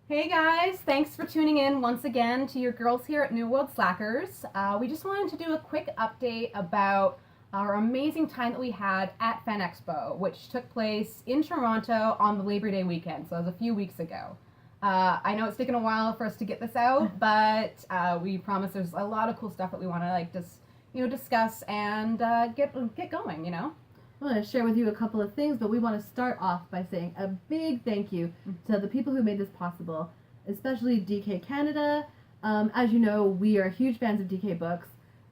Hey guys, thanks for tuning in once again to your girls here at New World Slackers. We just wanted to do a quick update about our amazing time that we had at Fan Expo, which took place in Toronto on the Labor Day weekend, so it was a few weeks ago. I know it's taken a while for us to get this out, but we promise there's a lot of cool stuff that we want to discuss and get going. I want to share with you a couple of things, but we want to start off by saying a big thank you to the people who made this possible, especially DK Canada. As you know, we are huge fans of DK Books,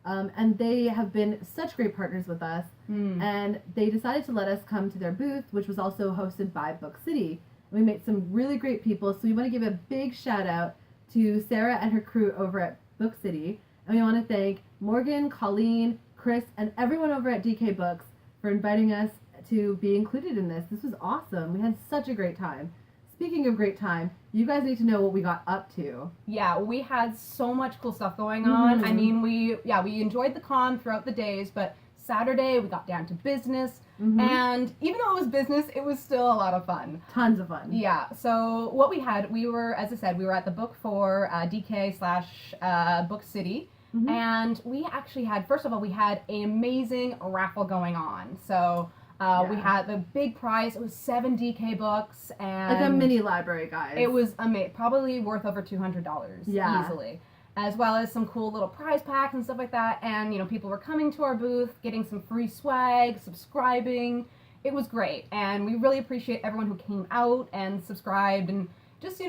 and they have been such great partners with us, and they decided to let us come to their booth, which was also hosted by Book City. We met some really great people, so we want to give a big shout out to Sarah and her crew over at Book City, and we want to thank Morgan, Colleen, Chris, and everyone over at DK Books for inviting us to be included in this. This was awesome. We had such a great time. Speaking of great time, you guys need to know what we got up to. Yeah, we had so much cool stuff going on. I mean, we enjoyed the con throughout the days, but Saturday we got down to business, and even though it was business, it was still a lot of fun. Tons of fun. Yeah, so what we were, as I said, we were at the book for DK / Book City. And we actually had, first of all, we had an amazing raffle going on. So we had the big prize. It was 7 DK books. And like a mini library, guys. It was probably worth over $200 easily. As well as some cool little prize packs and stuff like that. And, people were coming to our booth, getting some free swag, subscribing. It was great. And we really appreciate everyone who came out and subscribed and just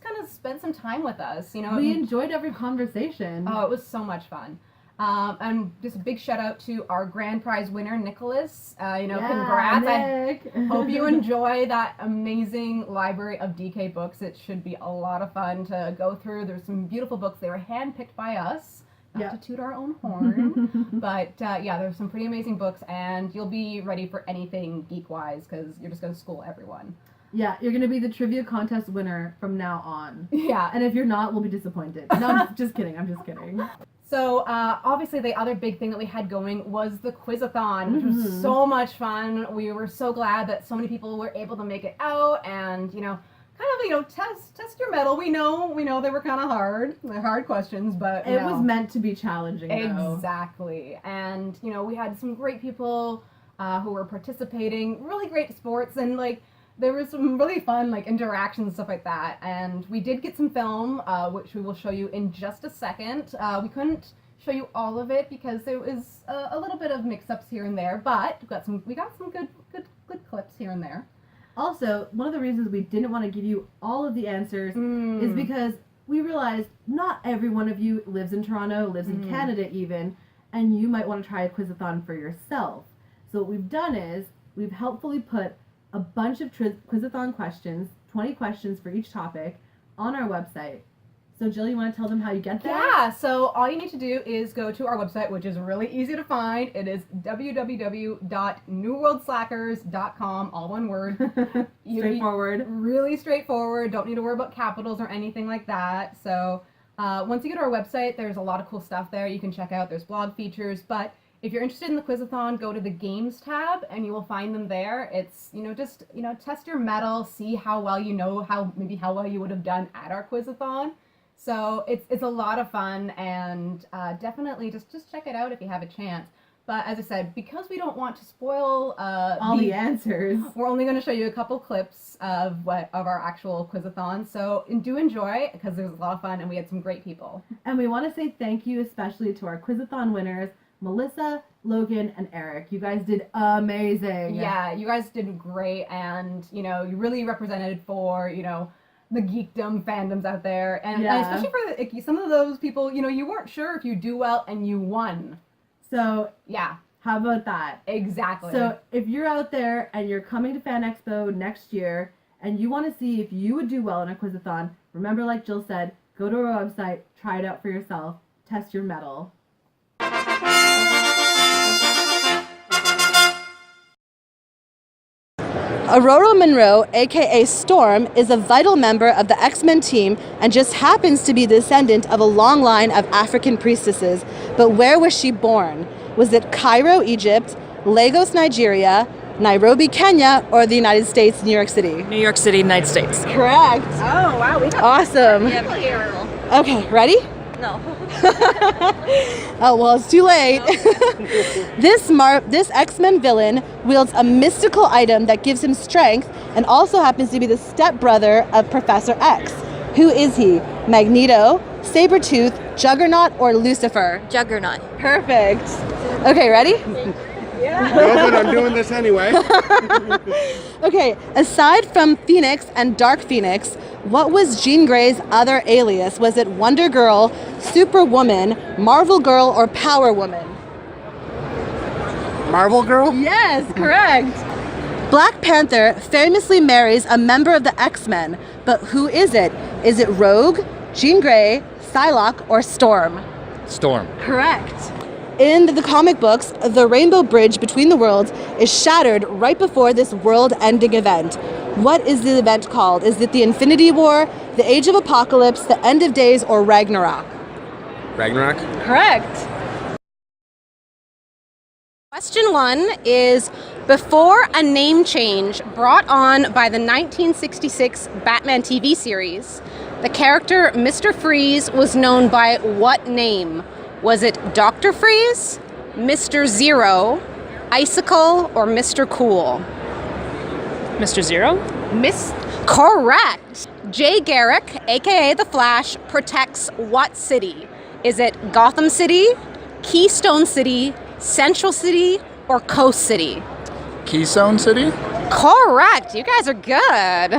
kind of spend some time with us, We enjoyed every conversation. Oh, it was so much fun. And just a big shout out to our grand prize winner, Nicholas. Congrats. Nick. I hope you enjoy that amazing library of DK books. It should be a lot of fun to go through. There's some beautiful books. They were handpicked by us. Not to toot our own horn. But there's some pretty amazing books, and you'll be ready for anything geek-wise because you're just going to school everyone. Yeah, you're going to be the trivia contest winner from now on. Yeah. And if you're not, we'll be disappointed. No, I'm just kidding. So, obviously, the other big thing that we had going was the Quizathon, which was so much fun. We were so glad that so many people were able to make it out and, test your mettle. We know they were kind of hard. They're hard questions, but it was meant to be challenging, though. Exactly. And, we had some great people who were participating, really great sports, and, there was some really fun interactions and stuff like that, and we did get some film, which we will show you in just a second. We couldn't show you all of it because there was a little bit of mix-ups here and there, but we got some good clips here and there. Also, one of the reasons we didn't want to give you all of the answers is because we realized not every one of you lives in Toronto, lives in Canada even, and you might want to try a Quizathon for yourself. So what we've done is we've helpfully put a bunch of Quizathon questions, 20 questions for each topic, on our website. So Jill, you want to tell them how you get there? Yeah, so all you need to do is go to our website, which is really easy to find. It is www.newworldslackers.com, all one word. Straightforward. Really straightforward. Don't need to worry about capitals or anything like that. So once you go to our website, there's a lot of cool stuff there you can check out. There's blog features, but if you're interested in the Quizathon, go to the Games tab and you will find them there. It's, test your mettle, see how well you know, how well you would have done at our Quizathon. So it's a lot of fun, and definitely just check it out if you have a chance. But as I said, because we don't want to spoil all the answers, we're only going to show you a couple clips of our actual Quizathon. So do enjoy, because there's a lot of fun and we had some great people. And we want to say thank you especially to our Quizathon winners, Melissa, Logan, and Eric. You guys did amazing. Yeah, you guys did great, and you really represented for the geekdom fandoms out there, and especially for some of those people, you weren't sure if you do well, and you won. So yeah, how about that? Exactly. So if you're out there and you're coming to Fan Expo next year, and you want to see if you would do well in a Quizathon, remember, like Jill said, go to our website, try it out for yourself, test your mettle. Aurora Monroe, aka Storm, is a vital member of the X-Men team and just happens to be the descendant of a long line of African priestesses. But where was she born? Was it Cairo, Egypt, Lagos, Nigeria, Nairobi, Kenya, or the United States, New York City? New York City, United States. Correct. Oh, wow. We got Awesome. Okay, ready? No. Oh, well, it's too late. This X-Men villain wields a mystical item that gives him strength and also happens to be the stepbrother of Professor X. Who is he? Magneto, Sabretooth, Juggernaut, or Lucifer? Juggernaut. Perfect. Okay, ready? No, but I'm doing this anyway. Okay, aside from Phoenix and Dark Phoenix, what was Jean Grey's other alias? Was it Wonder Girl, Superwoman, Marvel Girl, or Power Woman? Marvel Girl? Yes, correct. Black Panther famously marries a member of the X-Men, but who is it? Is it Rogue, Jean Grey, Psylocke, or Storm? Storm. Correct. In the comic books, the rainbow bridge between the worlds is shattered right before this world-ending event. What is the event called? Is it the Infinity War, the Age of Apocalypse, the End of Days, or Ragnarok? Ragnarok? Correct. Question 1 is, before a name change brought on by the 1966 Batman TV series, the character Mr. Freeze was known by what name? Was it Dr. Freeze, Mr. Zero, Icicle, or Mr. Cool? Mr. Zero? Correct. Jay Garrick, aka The Flash, protects what city? Is it Gotham City, Keystone City, Central City, or Coast City? Keystone City? Correct. You guys are good.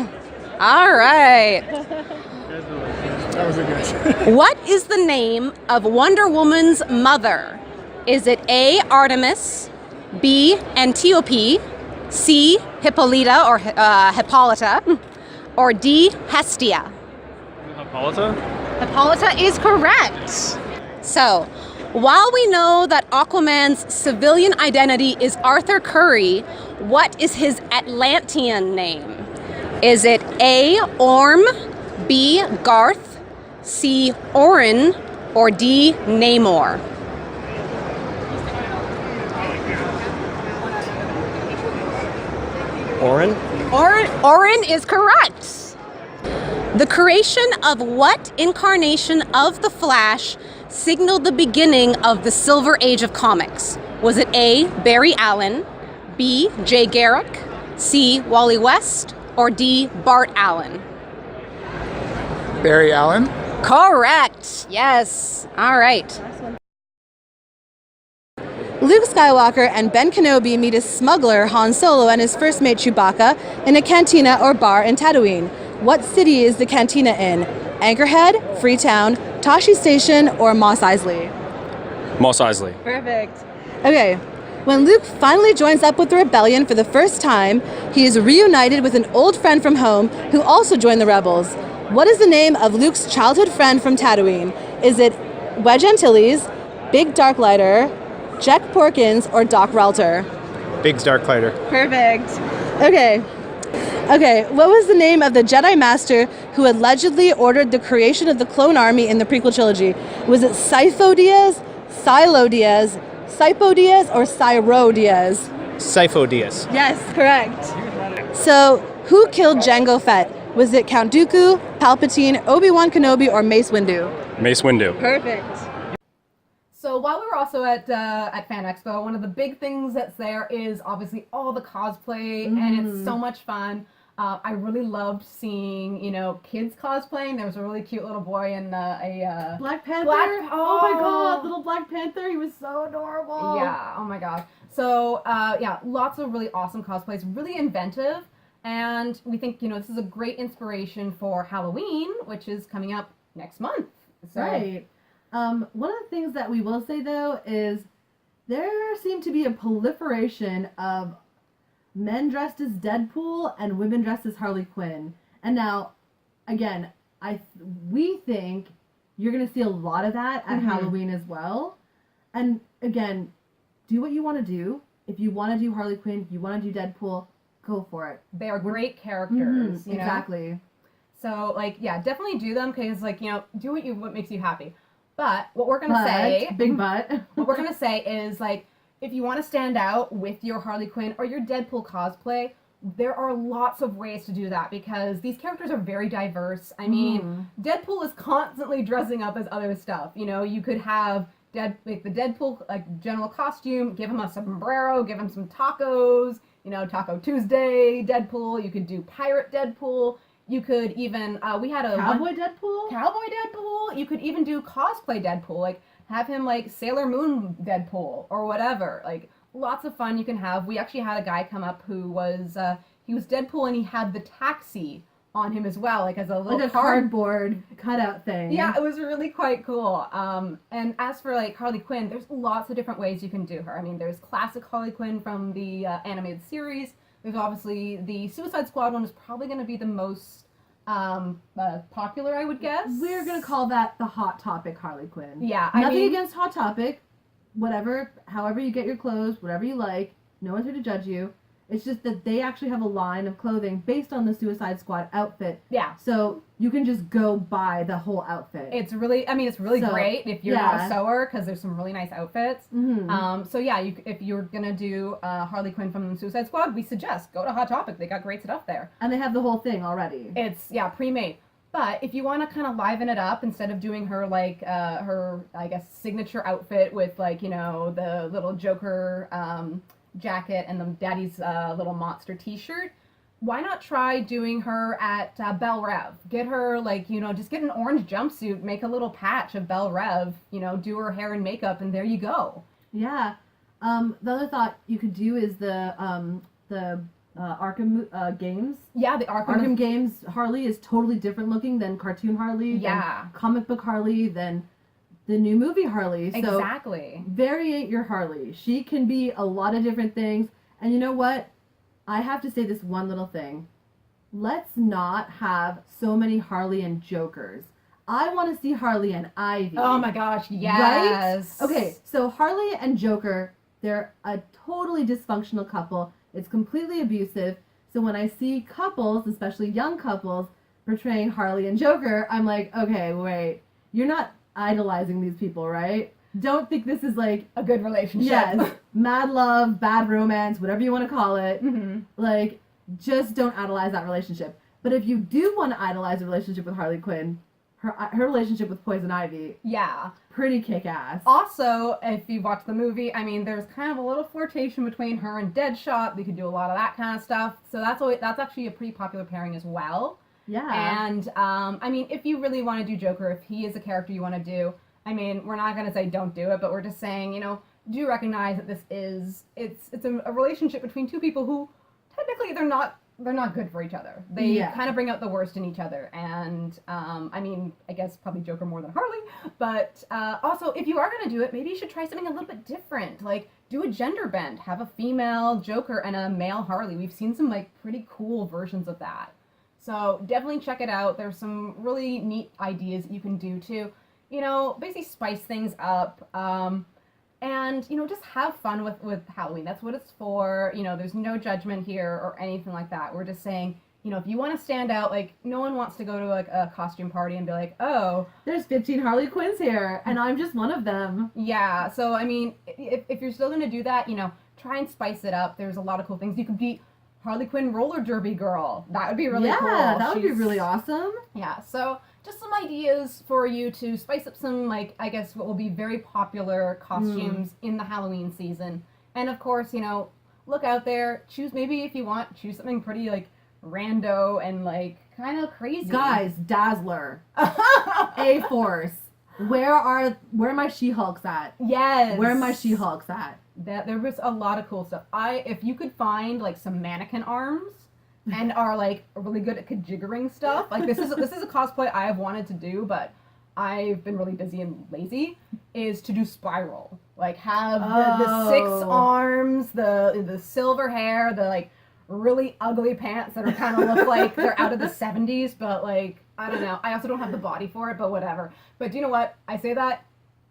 All right. That was a good. What is the name of Wonder Woman's mother? Is it A, Artemis, B, Antiope, C, Hippolyta or Hippolyta, or D, Hestia? Hippolyta? Hippolyta is correct. So, while we know that Aquaman's civilian identity is Arthur Curry, what is his Atlantean name? Is it A, Orm, B, Garth, C, Orin, or D, Namor? Orin? Orin is correct. The creation of what incarnation of the Flash signaled the beginning of the Silver Age of comics? Was it A, Barry Allen, B, Jay Garrick, C, Wally West, or D, Bart Allen? Barry Allen? Correct. Yes. All right. Luke Skywalker and Ben Kenobi meet a smuggler, Han Solo, and his first mate Chewbacca in a cantina or bar in Tatooine. What city is the cantina in? Anchorhead, Freetown, Tosche Station, or Mos Eisley? Mos Eisley. Perfect. Okay. When Luke finally joins up with the rebellion for the first time, he is reunited with an old friend from home who also joined the rebels. What is the name of Luke's childhood friend from Tatooine? Is it Wedge Antilles, Big Darklighter, Jack Porkins, or Doc Ralter? Biggs Darklighter. Perfect. Okay, what was the name of the Jedi Master who allegedly ordered the creation of the clone army in the prequel trilogy? Was it Sifo Dyas, Silo Dyas, Sipo Dyas, or Syro Dyas? Sifo Dyas. Yes, correct. So, who killed Jango Fett? Was it Count Dooku, Palpatine, Obi-Wan Kenobi, or Mace Windu? Mace Windu. Perfect. So while we were also at Fan Expo, one of the big things that's there is obviously all the cosplay, and it's so much fun. I really loved seeing, kids cosplaying. There was a really cute little boy in a Black Panther? Oh. Oh my god, little Black Panther, he was so adorable. Yeah, oh my god. So, lots of really awesome cosplays, really inventive, and we think, this is a great inspiration for Halloween, which is coming up next month. So, Right. One of the things that we will say, though, is there seemed to be a proliferation of men dressed as Deadpool and women dressed as Harley Quinn. And now, again, we think you're going to see a lot of that at Halloween as well. And again, do what you want to do. If you want to do Harley Quinn, you want to do Deadpool, go for it. they are great characters, you know? Exactly. So, definitely do them, because, do what makes you happy. But what we're gonna say, Big butt. what we're gonna say is if you want to stand out with your Harley Quinn or your Deadpool cosplay, there are lots of ways to do that because these characters are very diverse. I mean, Deadpool is constantly dressing up as other stuff. You know, you could have the Deadpool general costume, give him a sombrero, give him some tacos, you know, Taco Tuesday Deadpool. You could do Pirate Deadpool. You could even, we had a... Cowboy Deadpool? Cowboy Deadpool. You could even do cosplay Deadpool. Like, have him like Sailor Moon Deadpool or whatever. Like, lots of fun you can have. We actually had a guy come up who was, he was Deadpool and he had the taxi on him as well, like as a little cardboard cutout thing. Yeah, it was really quite cool. And as for like Harley Quinn, there's lots of different ways you can do her. I mean, there's classic Harley Quinn from the animated series. There's obviously the Suicide Squad one is probably going to be the most popular, I would guess. We're going to call that the Hot Topic Harley Quinn. Yeah, Nothing against Hot Topic. Whatever, however you get your clothes, whatever you like. No one's here to judge you. It's just that they actually have a line of clothing based on the Suicide Squad outfit. Yeah. So you can just go buy the whole outfit. It's really, I mean, it's really great if you're not a sewer because there's some really nice outfits. Mm-hmm. So yeah, if you're gonna do Harley Quinn from Suicide Squad, we suggest go to Hot Topic. They got great stuff there. And they have the whole thing already. It's pre-made. But if you want to kind of liven it up instead of doing her like her, I guess, signature outfit with like, you know, the little Joker jacket and the Daddy's little monster T-shirt, why not try doing her at Belle Rev? Get her like, you know, just get an orange jumpsuit, make a little patch of Belle Rev, you know, do her hair and makeup, and there you go. Yeah. The other thought you could do is the Arkham games. Yeah, the Arkham games Harley is totally different looking than cartoon Harley, than comic book Harley, than the new movie Harley. So exactly. Variate your Harley. She can be a lot of different things. And you know what? I have to say this one little thing. Let's not have so many Harley and Jokers. I want to see Harley and Ivy. Oh my gosh, yes. Right? Okay, so Harley and Joker, they're a totally dysfunctional couple. It's completely abusive. So when I see couples, especially young couples, portraying Harley and Joker, I'm like, okay, wait. You're not idolizing these people, right? Don't think this is like a good relationship. Yes. Mad love, bad romance, whatever you want to call it. Mm-hmm. Like, just don't idolize that relationship. But if you do want to idolize a relationship with Harley Quinn, her relationship with Poison Ivy. Yeah. Pretty kick-ass. Also, if you watch the movie, I mean, there's kind of a little flirtation between her and Deadshot. They could do a lot of that kind of stuff. So that's actually a pretty popular pairing as well. Yeah. And, I mean, if you really want to do Joker, if he is a character you want to do, I mean, we're not going to say don't do it, but we're just saying, you know, do recognize that it's a relationship between two people who, technically, they're not good for each other. They kind of bring out the worst in each other. And, I mean, I guess probably Joker more than Harley. But also, if you are going to do it, maybe you should try something a little bit different. Like, do a gender bend. Have a female Joker and a male Harley. We've seen some, like, pretty cool versions of that. So definitely check it out. There's some really neat ideas that you can do to, you know, basically spice things up. And, you know, just have fun with Halloween. That's what it's for. You know, there's no judgment here or anything like that. We're just saying, you know, if you want to stand out, like, no one wants to go to a costume party and be like, oh, there's 15 Harley Quinns here, and I'm just one of them. Yeah, so, I mean, if you're still going to do that, you know, try and spice it up. There's a lot of cool things. You could be Harley Quinn roller derby girl. That would be really cool. Yeah, that would be really awesome. Yeah, so just some ideas for you to spice up some, like, I guess what will be very popular costumes in the Halloween season. And of course, you know, look out there, choose, maybe if you want, choose something pretty, like, rando and, like, kind of crazy. Guys, Dazzler. A-Force. Where are my She-Hulks at? Yes. Where are my She-Hulks at? There was a lot of cool stuff. If you could find, like, some mannequin arms and are, like, really good at kajiggering stuff, like, this is a cosplay I have wanted to do, but I've been really busy and lazy, is to do Spiral. Like, have the 6 arms, the silver hair, the, like, really ugly pants that are kind of look like they're out of the 70s, but, like, I don't know. I also don't have the body for it, but whatever. But do you know what? I say that,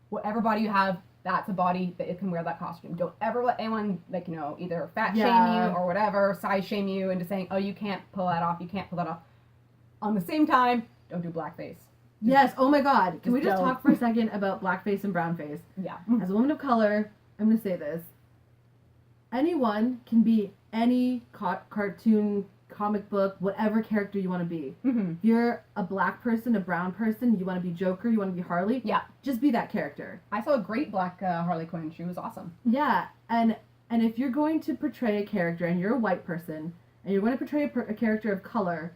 whatever body you have, that's a body that it can wear that costume. Don't ever let anyone, like, you know, either fat shame you or whatever, size shame you into saying, oh, you can't pull that off, you can't pull that off. On the same time, don't do blackface. Yes, oh my god. Can we just don't. talk for a second about blackface and brownface? Yeah. As a woman of color, I'm going to say this. anyone can be any cartoon, comic book, whatever character you want to be. Mm-hmm. If you're a black person, a brown person, you want to be Joker, you want to be Harley, Yeah. just be that character. I saw a great black Harley Quinn. She was awesome. Yeah, and if you're going to portray a character and you're a white person and you're going to portray a character of color,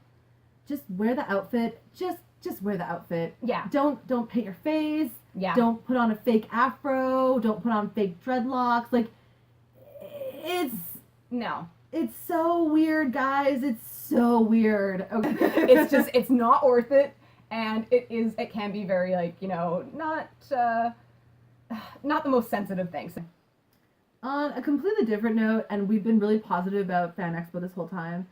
just wear the outfit. Just wear the outfit. Yeah. Don't paint your face. Yeah. Don't put on a fake afro. Don't put on fake dreadlocks. Like, No. it's so weird, guys. It's so weird. Okay. It's not worth it, and it can be very, like, you know, not the most sensitive things. On a completely different note, and we've been really positive about Fan Expo this whole time,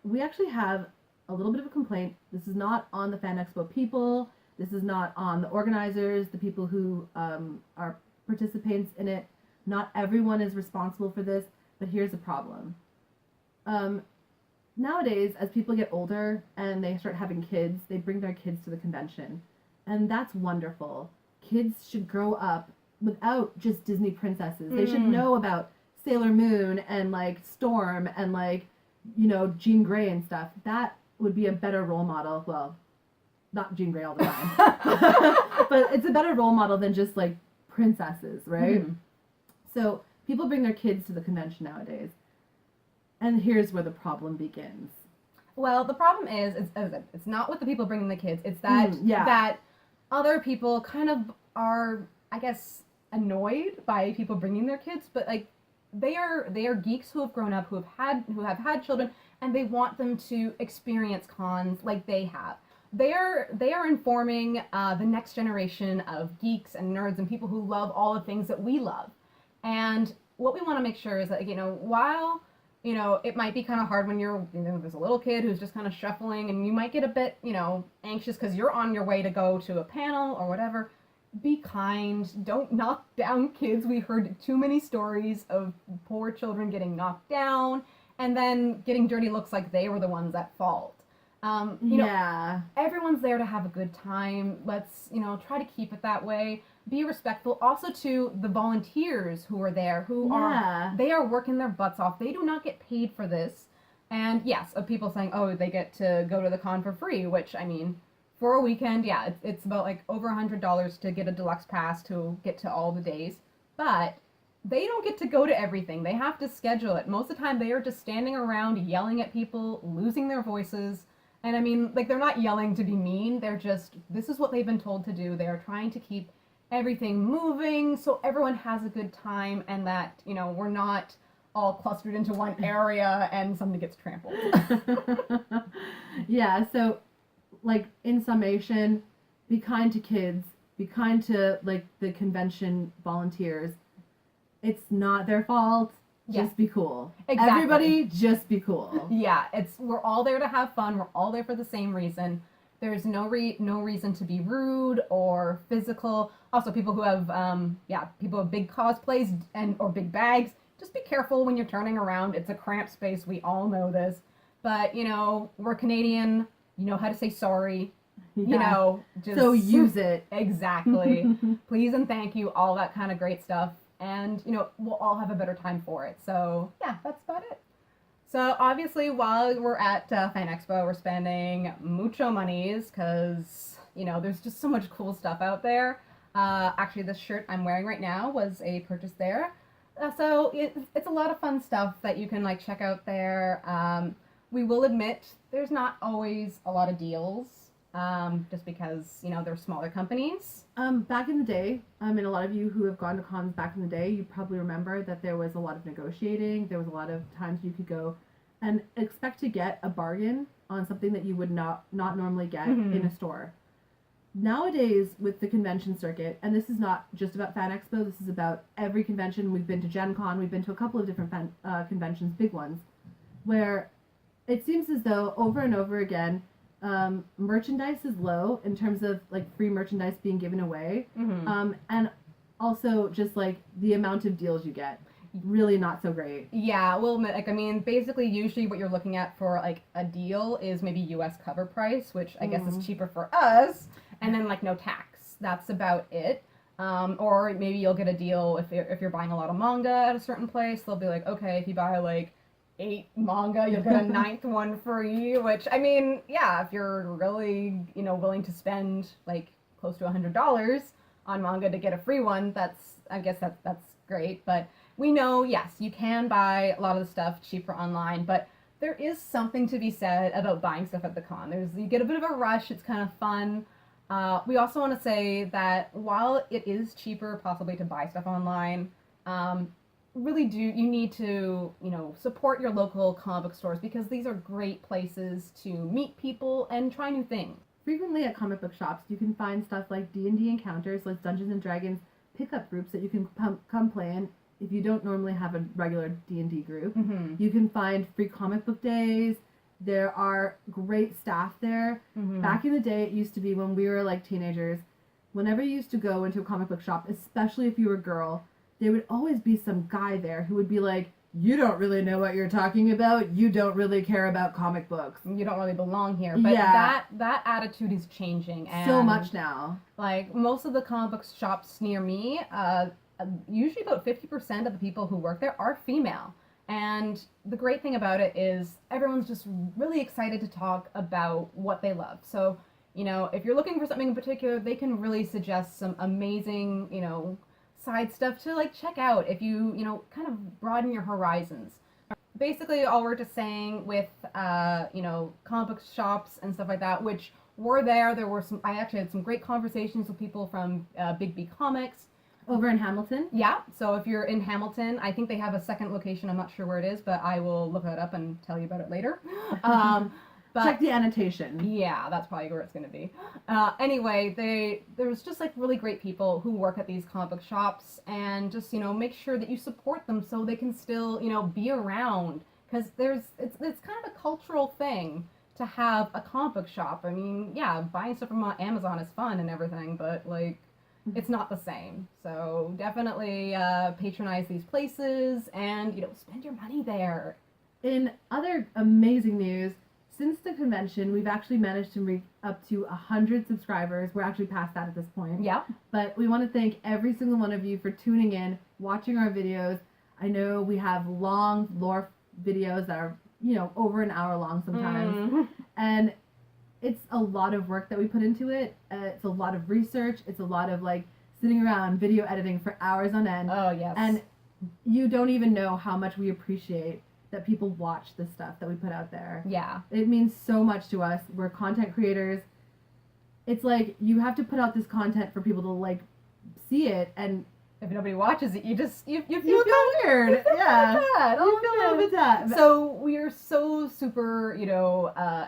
we actually have a little bit of a complaint. This is not on the Fan Expo people. This is not on the organizers, the people who are participants in it. Not everyone is responsible for this, but here's the problem. Nowadays, as people get older and they start having kids, they bring their kids to the convention. And that's wonderful. Kids should grow up without just Disney princesses. They should know about Sailor Moon and, like, Storm and, like, you know, Jean Grey and stuff. That would be a better role model. Well, not Jean Grey all the time. But it's a better role model than just, like, princesses, right? Mm. So people bring their kids to the convention nowadays. And here's where the problem begins. Well, the problem is, it's not with the people bringing the kids. It's that yeah. that other people kind of are, I guess, annoyed by people bringing their kids, but, like, they are geeks who have grown up, who have had children, and they want them to experience cons like they have. They are informing the next generation of geeks and nerds and people who love all the things that we love. And what we want to make sure is that, you know, while, you know, it might be kind of hard when there's a little kid who's just kind of shuffling, and you might get a bit, you know, anxious because you're on your way to go to a panel or whatever. Be kind. Don't knock down kids. We heard too many stories of poor children getting knocked down and then getting dirty looks like they were the ones at fault. You know, everyone's there to have a good time. Let's, you know, try to keep it that way. Be respectful also to the volunteers who are there, they are working their butts off. They do not get paid for this. And yes, of people saying, oh, they get to go to the con for free, which, I mean, for a weekend, yeah, it's about, like, over $100 to get a deluxe pass to get to all the days. But they don't get to go to everything. They have to schedule it. Most of the time, they are just standing around yelling at people, losing their voices. And I mean, like, they're not yelling to be mean. They're just, this is what they've been told to do. They are trying to keep everything moving so everyone has a good time and that, you know, we're not all clustered into one area and somebody gets trampled. Yeah, so, like, in summation, be kind to kids, be kind to, like, the convention volunteers. It's not their fault. Just be cool. Exactly. Everybody, just be cool. Yeah, we're all there to have fun. We're all there for the same reason. There's no reason to be rude or physical. Also, people who have people have big cosplays or big bags. Just be careful when you're turning around. It's a cramped space. We all know this. But, you know, we're Canadian. You know how to say sorry. Yeah. You know, just so use it. Exactly. Please and thank you. All that kind of great stuff. And, you know, we'll all have a better time for it. So, yeah, that's about it. So, obviously, while we're at Fan Expo, we're spending mucho monies because, you know, there's just so much cool stuff out there. Actually, this shirt I'm wearing right now was a purchase there. So, it's a lot of fun stuff that you can, like, check out there. We will admit there's not always a lot of deals. Just because, you know, they're smaller companies. Back in the day, and a lot of you who have gone to cons back in the day, you probably remember that there was a lot of negotiating. There was a lot of times you could go and expect to get a bargain on something that you would not normally get in a store. Nowadays, with the convention circuit, and this is not just about Fan Expo, this is about every convention. We've been to Gen Con, we've been to a couple of different conventions, big ones, where it seems as though over and over again, merchandise is low in terms of, like, free merchandise being given away, and also just, like, the amount of deals you get, really not so great. Yeah, well, like, I mean, basically, usually what you're looking at for, like, a deal is maybe U.S. cover price, which I guess is cheaper for us, and then, like, no tax. That's about it. Or maybe you'll get a deal if you're buying a lot of manga at a certain place. They'll be like, okay, if you buy like 8 manga, you'll get a ninth one free. Which, I mean, yeah, if you're really willing to spend like close to $100 on manga to get a free one, I guess that's great. But we know, yes, you can buy a lot of the stuff cheaper online, but there is something to be said about buying stuff at the con. You get a bit of a rush. It's kind of fun. We also want to say that while it is cheaper possibly to buy stuff online, you need to, support your local comic book stores because these are great places to meet people and try new things. Frequently at comic book shops, you can find stuff like D&D encounters, like Dungeons and Dragons pickup groups that you can come play in if you don't normally have a regular D&D group. Mm-hmm. You can find free comic book days. There are great staff there. Mm-hmm. Back in the day, it used to be when we were like teenagers, whenever you used to go into a comic book shop, especially if you were a girl, there would always be some guy there who would be like, you don't really know what you're talking about. You don't really care about comic books. You don't really belong here. But Yeah. that attitude is changing. And So much now. like most of the comic book shops near me, usually about 50% of the people who work there are female. And the great thing about it is everyone's just really excited to talk about what they love. So, if you're looking for something in particular, they can really suggest some amazing, side stuff to like check out if you, kind of broaden your horizons. Basically, all we're just saying with, comic book shops and stuff like that, which were there were I actually had some great conversations with people from Big B Comics. Over in Hamilton? Yeah, so if you're in Hamilton, I think they have a second location. I'm not sure where it is, but I will look that up and tell you about it later. But check the annotation. yeah, that's probably where it's going to be. Anyway, there's just like really great people who work at these comic book shops, and just make sure that you support them so they can still be around, because it's kind of a cultural thing to have a comic book shop. I mean, yeah, buying stuff from Amazon is fun and everything, but like, it's not the same. So definitely patronize these places and spend your money there. In other amazing news, since the convention, we've actually managed to reach up to 100 subscribers. We're actually past that at this point. Yeah. But we want to thank every single one of you for tuning in, watching our videos. I know we have long lore videos that are, over an hour long sometimes. Mm. And it's a lot of work that we put into it. It's a lot of research. It's a lot of like sitting around video editing for hours on end. Oh, yes. And you don't even know how much we appreciate that people watch the stuff that we put out there. Yeah. It means so much to us. We're content creators. It's like you have to put out this content for people to like see it, and if nobody watches it, you feel weird. Yeah. bad. You feel a little bit sad. So we are so super,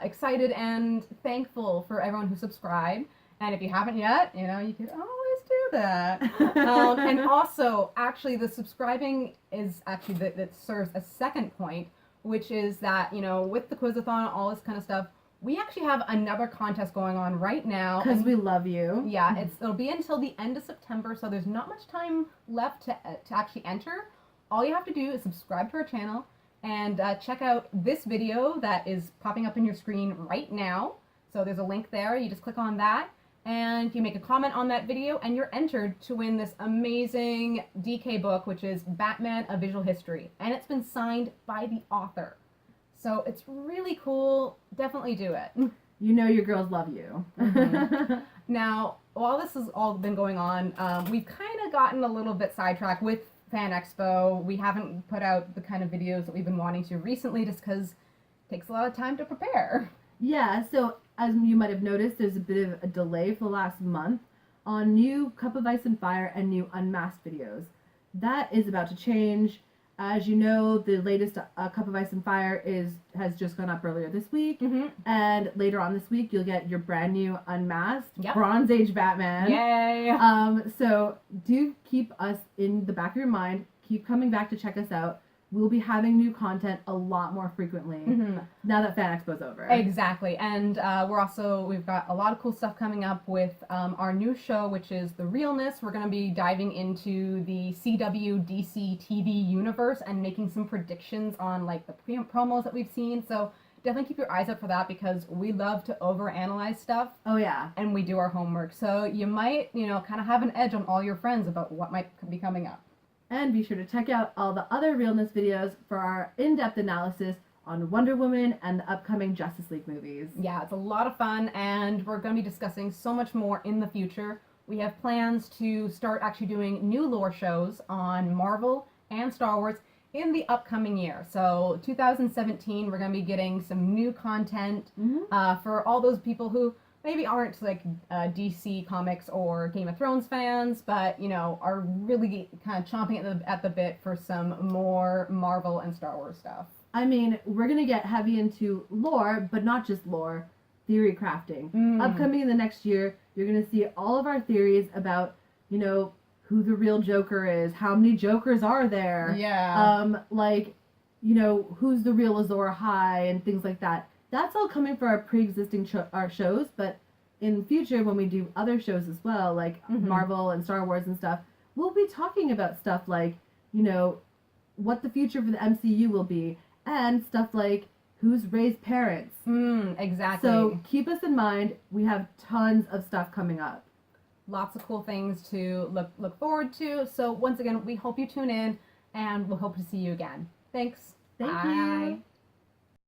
excited and thankful for everyone who subscribed. And if you haven't yet, you could always do that. And also, actually, the subscribing is actually that serves a second point, which is that with the Quizathon, all this kind of stuff, we actually have another contest going on right now. Because we love you. Yeah, it'll be until the end of September, so there's not much time left to actually enter. All you have to do is subscribe to our channel and check out this video that is popping up in your screen right now. So there's a link there. You just click on that, and you make a comment on that video, and you're entered to win this amazing DK book, which is Batman: A Visual History, and it's been signed by the author. So it's really cool. Definitely do it. You know your girls love you. Mm-hmm. Now, while this has all been going on, we've kind of gotten a little bit sidetracked with Fan Expo. We haven't put out the kind of videos that we've been wanting to recently just because it takes a lot of time to prepare. Yeah, so as you might have noticed, there's a bit of a delay for the last month on new Cup of Ice and Fire and new Unmasked videos. That is about to change. As you know, the latest Cup of Ice and Fire has just gone up earlier this week, and later on this week you'll get your brand new Unmasked Bronze Age Batman. Yay! So do keep us in the back of your mind. Keep coming back to check us out. We'll be having new content a lot more frequently now that Fan Expo's over. Exactly, and we've got a lot of cool stuff coming up with our new show, which is The Realness. We're going to be diving into the CW DC TV universe and making some predictions on like the promos that we've seen. So definitely keep your eyes up for that because we love to overanalyze stuff Oh yeah. and we do our homework. So you might, kind of have an edge on all your friends about what might be coming up. And be sure to check out all the other Realness videos for our in-depth analysis on Wonder Woman and the upcoming Justice League movies. Yeah, it's a lot of fun, and we're going to be discussing so much more in the future. We have plans to start actually doing new lore shows on Marvel and Star Wars in the upcoming year. So 2017, we're going to be getting some new content for all those people who maybe aren't like DC Comics or Game of Thrones fans, but are really kind of chomping at the bit for some more Marvel and Star Wars stuff. I mean, we're going to get heavy into lore, but not just lore, theory crafting. Upcoming in the next year, you're going to see all of our theories about, who the real Joker is, how many Jokers are there, who's the real Azor Ahai, and things like that. That's all coming for our pre-existing our shows, but in the future, when we do other shows as well, like Marvel and Star Wars and stuff, we'll be talking about stuff like, what the future for the MCU will be, and stuff like who's Rey's parents. Exactly. So keep us in mind. We have tons of stuff coming up. Lots of cool things to look forward to. So once again, we hope you tune in, and we'll hope to see you again. Thanks. Thank Bye. you.